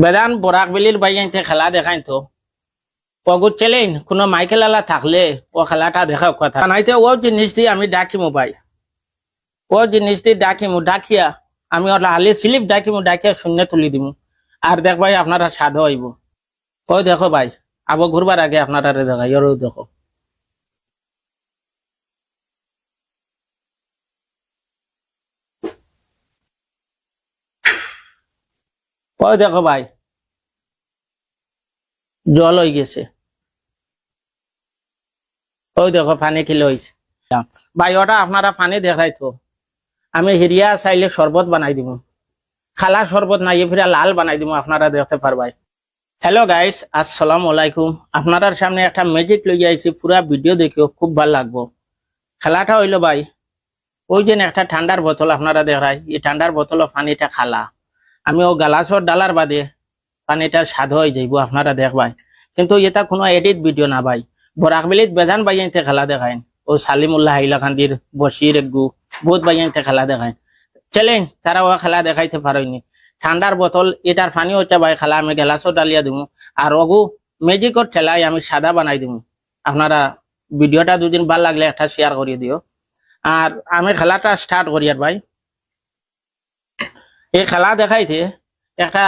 বেদান বরাক বেলির বাইতে খেলা দেখাই তো পগুত চলেন কোনো মাইকেল আলা থাকলে ও খেলাটা দেখাও কথা নাইতে ও জিনিস দিয়ে আমি ডাকিমু ভাই ও জিনিস দিয়ে ডাকিয়া আমি ওর হালি স্লিপ ডাকিয়া শূন্য তুলি দিমু আর দেখ ভাই আপনারা স্বাদ হইব ও দেখো ভাই আবো ঘুরবার আগে আপনারা দেখাই ওরও দেখো ও দেখো ভাই জল হয়ে গেছে ওই দেখো পানি কিলো হয়েছে ভাই ওটা আপনারা পানি দেখাই তো আমি হিরিয়া চাইলে শরবত বানাই দিব খালা শরবত নাই ফিরা লাল বানাই দিব আপনারা দেখতে পারবাই হ্যালো গাইস আসসালামু আলাইকুম আপনার সামনে একটা ম্যাজিক লই আইছি পুরা ভিডিও দেখিও খুব ভালো লাগবো খেলাটা হইলো ভাই ওই যে একটা ঠান্ডার বোতল আপনারা দেখাই এই ঠান্ডার বোতল পানিটা খালা আমি ও গালাসর ডালার বাদে পানিটা স্বাদ হয়ে যাইব আপনারা দেখবাই কিন্তু এটা কোনো এডিট ভিডিও না ভাই বরাকবেলিত বেজান বাইতে খেলা দেখায় ও সালিমুল্লাহ হাইলাকান্দির বসির একগু বহুত বাইতে খেলা দেখায় চ্যালেঞ্জ তারা ও খেলা দেখাইতে পারেনি ঠান্ডার বোতল এটার পানি হচ্ছে ভাই খেলা আমি গ্লাসও ডালিয়া দিব আর অগু ম্যাজিকর ঠেলাই আমি সাদা বানাই দিব আপনারা ভিডিওটা দুদিন ভাল লাগলে একটা শেয়ার করিয়ে দিও আর আমি খেলাটা স্টার্ট করি আর ভাই এই খেলা দেখাইতে একটা